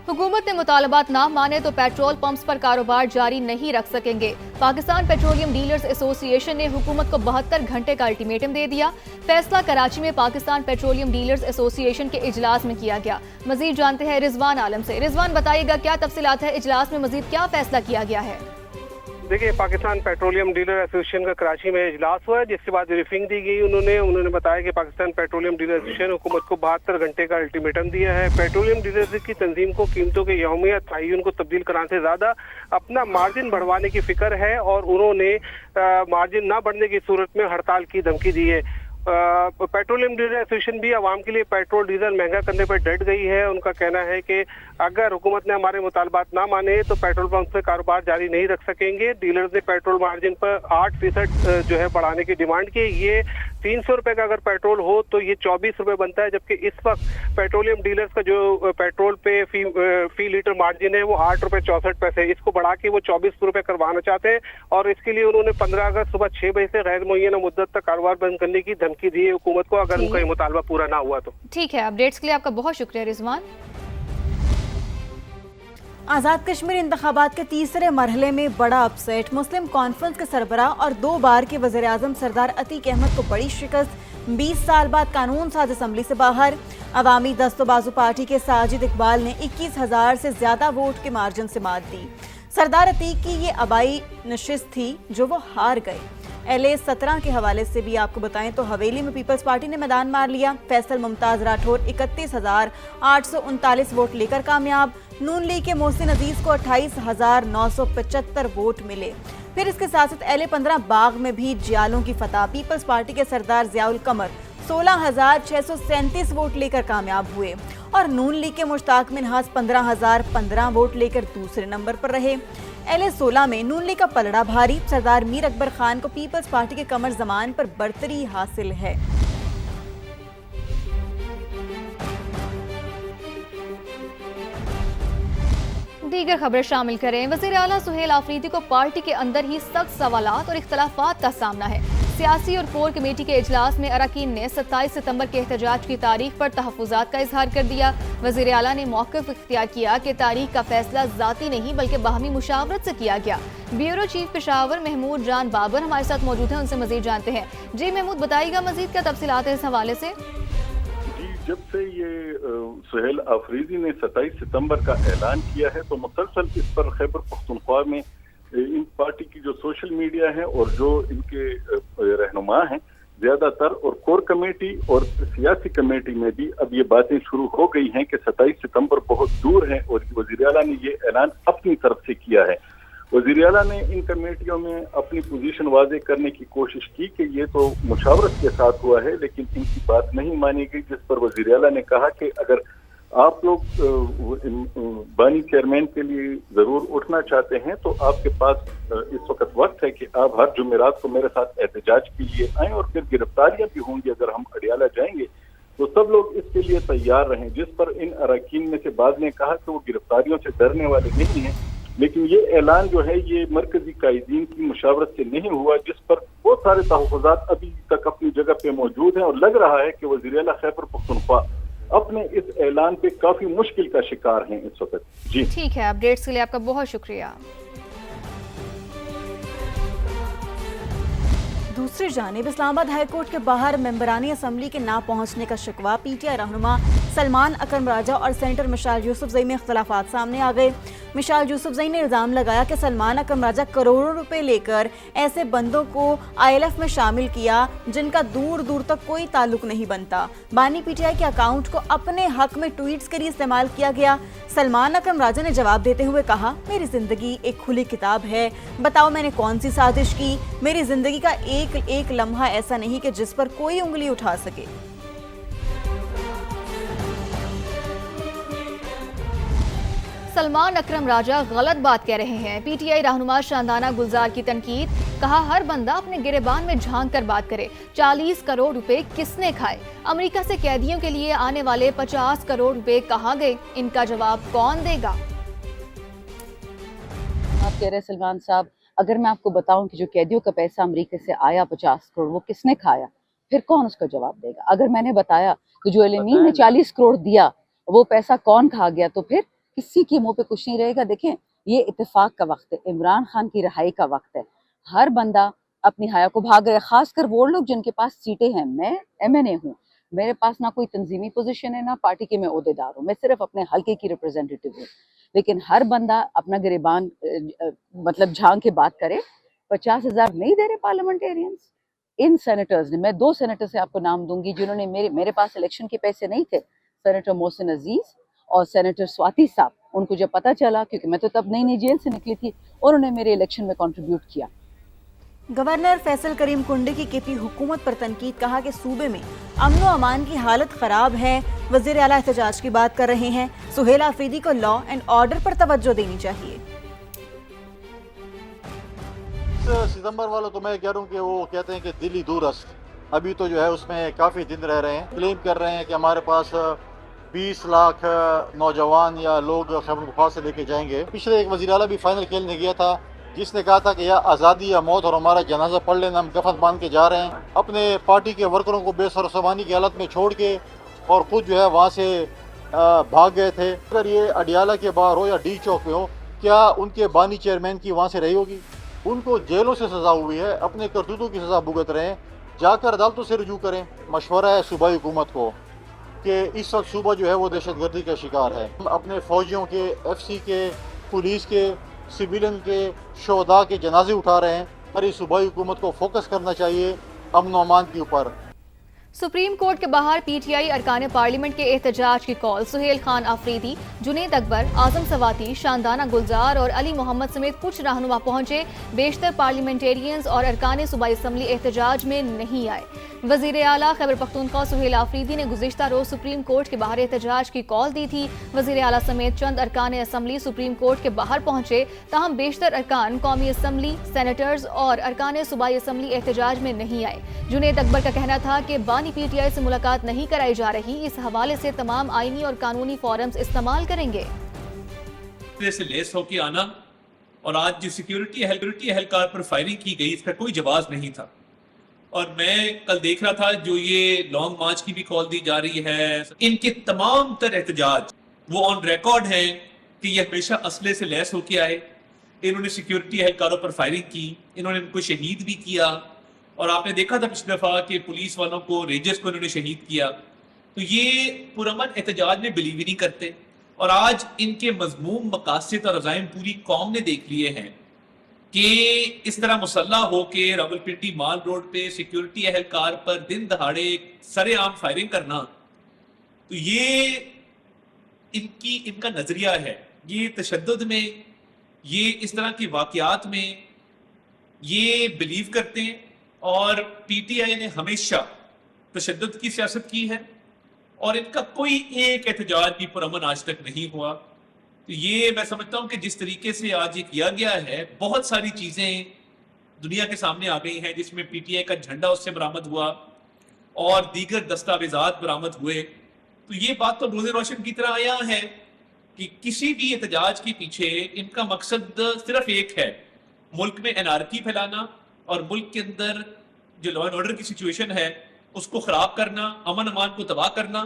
हुकूमत ने मुतालबात ना माने तो पेट्रोल पंप्स पर कारोबार जारी नहीं रख सकेंगे। पाकिस्तान पेट्रोलियम डीलर्स एसोसिएशन ने हुकूमत को 72 घंटे का अल्टीमेटम दे दिया। फैसला कराची में पाकिस्तान पेट्रोलियम डीलर्स एसोसिएशन के इजलास में किया गया। मजीद जानते हैं रिजवान आलम से। रिजवान, बताइएगा क्या तफसीलात है, इजलास में मजीद क्या फैसला किया गया है? देखिए, पाकिस्तान पेट्रोलियम डीलर एसोसिएशन का कराची में इजलास हुआ है, जिसके बाद ब्रीफिंग दी गई। उन्होंने बताया कि पाकिस्तान पेट्रोलियम डीलर एसोसिएशन हुकूमत को 72 घंटे का अल्टीमेटम दिया है। पेट्रोलियम डीलर्स की तंजीम को कीमतों के यौमिया तयन को तब्दील कराने से ज्यादा अपना मार्जिन बढ़वाने की फिक्र है और उन्होंने मार्जिन न बढ़ने की सूरत में हड़ताल की धमकी दी है। पेट्रोलियम डीलर एसोसिएशन भी आवाम के लिए पेट्रोल डीजल महंगा करने पर डट गई है। उनका कहना है कि अगर हुकूमत ने हमारे मुतालबात ना माने तो पेट्रोल पंप पे कारोबार जारी नहीं रख सकेंगे। डीलर्स ने पेट्रोल मार्जिन पर 8% जो है बढ़ाने की डिमांड की। ये 300 रुपए का अगर पेट्रोल हो तो ये 24 रुपए बनता है, जबकि इस वक्त पेट्रोलियम डीलर्स का जो पेट्रोल पे फी लीटर मार्जिन है वो 8 रुपए 64 पैसे। इसको बढ़ा के वो 24 रुपए करवाना चाहते हैं और इसके लिए उन्होंने 15 अगस्त सुबह 6 बजे से गैर मुअय्यना मुद्दत तक कारोबार बंद करने की धमकी दी है हुकूमत को, अगर उनका ये मुतालबा पूरा ना हुआ तो। ठीक है, अपडेट्स के लिए आपका बहुत शुक्रिया रिजवान। आज़ाद कश्मीर इंतखाबात के तीसरे मरहले में बड़ा अपसेट। मुस्लिम कॉन्फ्रेंस के सरबराह और 2 बार के वज़ीर आज़म सरदार अतीक अहमद को बड़ी शिकस्त। 20 साल बाद कानून साज असम्बली से बाहर। अवामी दस्तोबाजू पार्टी के साजिद इकबाल ने 21,000 से ज्यादा वोट के मार्जिन से मात दी। सरदार अतीक की ये आबाई नशिस्त थी जो वो हार गए। LA 17 के हवाले से भी आपको बताएं तो हवेली में पीपल्स पार्टी ने मैदान मार लिया। फैसल मुमताज राठौर 31,839 वोट लेकर कामयाब। नून लीग के मोहसिन अजीज को 28,975 वोट मिले। फिर इसके साथ साथ LA 15 बाग में भी जियालों की फतह। पीपल्स पार्टी के सरदार जियाउल कमर 16,637 वोट लेकर कामयाब हुए और नून लीग के मुश्ताक मिनहास 15,015 वोट लेकर दूसरे नंबर पर रहे। LA 16 में नून लीग का पलड़ा भारी। सरदार मीर अकबर खान को पीपल्स पार्टी के कमर जमान पर बरतरी हासिल है। दीगर खबरें शामिल करें। वज़ीर आला सुहेल आफरीदी को पार्टी के अंदर ही सख्त सवालात और इख्तलाफात का सामना है। सियासी और कोर कमेटी के इजलास में अरकान ने 27 सितंबर के एहतजाज की तारीख पर तहफ़्फ़ुज़ात का इजहार कर दिया। वज़ीर आला ने मौक़िफ़ इख्तियार किया कि तारीख का फैसला ज़ाती नहीं बल्कि बाहमी मुशावरत से किया गया। ब्यूरो चीफ पेशावर महमूद जान बाबर हमारे साथ मौजूद हैं, उनसे मजीद जानते हैं। जी महमूद, बताइएगा मजीद क्या तफसीलात है इस हवाले से? जब से ये सुहेल आफरीदी ने 27 सितंबर का ऐलान किया है तो मुसलसल इस पर खैबर पख्तूनख्वा में इन पार्टी की जो सोशल मीडिया है और जो इनके रहनुमा हैं ज्यादातर, और कोर कमेटी और सियासी कमेटी में भी अब ये बातें शुरू हो गई हैं कि 27 सितंबर बहुत दूर है और वज़ीर आला ने ये ऐलान अपनी तरफ से किया है। वज़ीर आला ने इन कमेटियों में अपनी पोजीशन वाज़े करने की कोशिश की कि ये तो मुशावरत के साथ हुआ है, लेकिन इनकी बात नहीं मानी गई, जिस पर वज़ीर आला ने कहा कि अगर आप लोग बानी चेयरमैन के लिए जरूर उठना चाहते हैं तो आपके पास इस वक्त वक्त है कि आप हर जुमेरात को मेरे साथ एहतजाज के लिए आएं और फिर गिरफ्तारियां भी होंगी अगर हम अडियाला जाएंगे तो सब लोग इसके लिए तैयार रहें। जिस पर इन अरकान में से बाद ने कहा कि वो गिरफ्तारियों से डरने वाले नहीं हैं, लेकिन ये ऐलान जो है ये मरकजी कायदीन की मुशावरत से नहीं हुआ, जिस पर बहुत सारे तहफ़्फ़ुज़ात अभी तक अपनी जगह पे मौजूद हैं और लग रहा है कि वज़ीर आला खैबर पख्तूनख्वा अपने इस ऐलान पे काफी मुश्किल का शिकार हैं इस वक्त। जी ठीक है, अपडेट्स के लिए आपका बहुत शुक्रिया। दूसरी जानिब इस्लामाबाद हाईकोर्ट के बाहर मेंबरानी असम्बली के ना पहुंचने का शिकवा। PTI रहनुमा सलमान अकरम राजा और सेनेटर मिशाल यूसुफजई में इख्तलाफात सामने आ गए। मिशाल यूसुफजई ने इल्ज़ाम लगाया कि सलमान अकरम राजा करोड़ों रुपए लेकर ऐसे बंदों को ILF में शामिल किया जिनका दूर दूर तक कोई ताल्लुक नहीं बनता। बानी PTI के अकाउंट को अपने हक में ट्वीट्स के लिए इस्तेमाल किया गया। सलमान अकरम राजा ने जवाब देते हुए कहा, मेरी जिंदगी एक खुली किताब है, बताओ मैंने कौन सी साजिश की। मेरी जिंदगी का एक लम्हा ऐसा नहीं कि जिस पर कोई उंगली उठा सके। सलमान अकरम राजा गलत बात कह रहे हैं। PTI रहनुमा शानदाना गुलजार की तनकीद। कहा, हर बंदा अपने गिरेबान में झांक कर बात करे। 40 करोड़ रुपए किसने खाए? अमेरिका से कैदियों के लिए आने वाले 50 करोड़ रुपए कहाँ गए? इनका जवाब कौन देगा? आप कह रहे सलमान साहब, अगर मैं आपको बताऊं कि जो कैदियों का पैसा अमेरिका से आया 50 करोड़ वो किसने खाया, फिर कौन उसका जवाब देगा? अगर मैंने बताया कि जो एलएमई ने 40 करोड़ दिया वो पैसा कौन खा गया, तो फिर किसी के मुंह पे कुछ नहीं रहेगा। देखें, ये इत्तेफाक का वक्त है, इमरान खान की रिहाई का वक्त है। हर बंदा अपनी हया को भाग रहे, खासकर वो लोग जिनके पास सीटें हैं। मैं MNA हूँ, मेरे पास ना कोई तंजीमी पोजीशन है, ना पार्टी के मैं ओहदेदार हूँ, मैं सिर्फ अपने हल्के की रिप्रेजेंटेटिव हूँ। लेकिन हर बंदा अपना गिरेबान मतलब झांक के बात करे। 50,000 नहीं दे रहे पार्लियामेंटेरियंस। इन सेनेटर्स ने, मैं 2 सेनेटर से आपको नाम दूंगी जिन्होंने मेरे पास इलेक्शन के पैसे नहीं थे, सेनेटर मोहसिन अजीज और सेनेटर स्वाति साहब। उनको जब पता चला, क्योंकि मैं तो तब नई जेल से निकली थी, उन्होंने मेरे इलेक्शन में कंट्रीब्यूट किया। गवर्नर फैसल करीम कुंडे की KP हुकूमत पर तनकीद, कहा कि सूबे में अमन व अमान की हालत खराब है। वज़ीर आला एहतजाज की बात कर रहे हैं। सुहेल आफरीदी को लॉ एंड ऑर्डर पर तवज्जो देनी चाहिए। सितंबर वाला तो मैं कह रहा हूँ कि वो कहते हैं कि दिल्ली दूरस्त, अभी तो जो है उसमें काफ़ी दिन रह रहे हैं। क्लेम कर रहे हैं कि हमारे पास 20 लाख नौजवान या लोग खैबर पख्तूनख्वा से लेके जाएंगे। पिछले एक वज़ीर आला भी फाइनल खेलने गया था, जिसने कहा था कि या आज़ादी या मौत, और हमारा जनाजा पढ़ लेना, हम कफन बांध के जा रहे हैं। अपने पार्टी के वर्करों को बेसरसामानी की हालत में छोड़ के और ख़ुद जो है वहाँ से भाग गए थे। अगर ये अडियाला के बाहर हो या डी चौक में हो, क्या उनके बानी चेयरमैन की वहाँ से रही होगी? उनको जेलों से सज़ा हुई है, अपने करतूतों की सज़ा भुगत रहे हैं। जाकर अदालतों से रुजू करें। मशवरा है सूबाई हुकूमत को कि इस वक्त सूबा जो है वो दहशतगर्दी का शिकार है। हम अपने फ़ौजियों के, FC के, पुलिस के, सिविलियन के, शोहदा के जनाजे उठा रहे हैं। हमारी सूबाई हुकूमत को फोकस करना चाहिए अमन व अमान के ऊपर। सुप्रीम कोर्ट के बाहर PTI अरकान पार्लियामेंट के एहतजाज की कॉल। सुहेल खान आफरीदी, जुनेद अकबर, आजम सवाती, शानदाना गुलजार और अली मोहम्मद समेत कुछ रहनुमा पहुंचे। बेशतर पार्लियामेंटेरियंस और अरकान सूबाई असम्बली एहतजाज में नहीं आए। वजीर आला खैबर पख्तूनख्वा सुहेल आफरीदी ने गुज़िश्ता रोज सुप्रीम कोर्ट के बाहर एहतजाज की कॉल दी थी। वजीर आला समेत चंद अरकान असम्बली सुप्रीम कोर्ट के बाहर पहुंचे, ताहम बेशतर अरकान कौमी असम्बली, सेनेटर्स और अरकान सूबाई असम्बली एहतजाज में नहीं आए। जुनेद अकबर का कहना था कि बानी PTI से मुलाकात नहीं कराई जा रही, इस हवाले से तमाम आईनी और कानूनी फोरम्स इस्तेमाल करेंगे। से लेस होके आना और आज जो सिक्योरिटी एहलकार पर फायरिंग की गई, इसका कोई जवाब नहीं था। और मैं कल देख रहा था जो ये लॉन्ग मार्च की भी कॉल दी जा रही है, इनके तमाम तर एहतजाज वो ऑन रिकॉर्ड है कि ये हमेशा असले से लैस होके आए। इन्होंने सिक्योरिटी एहलकारों पर फायरिंग की, इन्होंने उनको शहीद भी किया। और आपने देखा था पिछली दफा कि पुलिस वालों को, रेंजर्स को इन्होंने शहीद किया। तो ये पुरअमन एहतजाज में बिलीव ही नहीं करते। और आज इनके मजमूम मकासद और अज़ाइम पूरी कौम ने देख लिए हैं कि इस तरह मुसल्ला होके रावलपिंडी माल रोड पे सिक्योरिटी एहलकार पर दिन दहाड़े सरेआम फायरिंग करना, तो ये इनका नजरिया है। ये तशद्दुद में, ये इस तरह के वाकयात में ये बिलीव करते हैं। और PTI ने हमेशा तशद्दुद की सियासत की है और इनका कोई एक एहतजाज भी पुरअमन आज तक नहीं हुआ। तो ये मैं समझता हूं कि जिस तरीके से आज ये किया गया है, बहुत सारी चीजें दुनिया के सामने आ गई हैं, जिसमें PTI का झंडा उससे बरामद हुआ और दीगर दस्तावेजात बरामद हुए। तो ये बात तो रोज़े रोशन की तरह आया है कि किसी भी एहतजाज के पीछे इनका मकसद सिर्फ एक है, मुल्क में एनार्की फैलाना और मुल्क के अंदर जो लॉ एंड ऑर्डर की सिचुएशन है उसको खराब करना, अमन अमान को तबाह करना।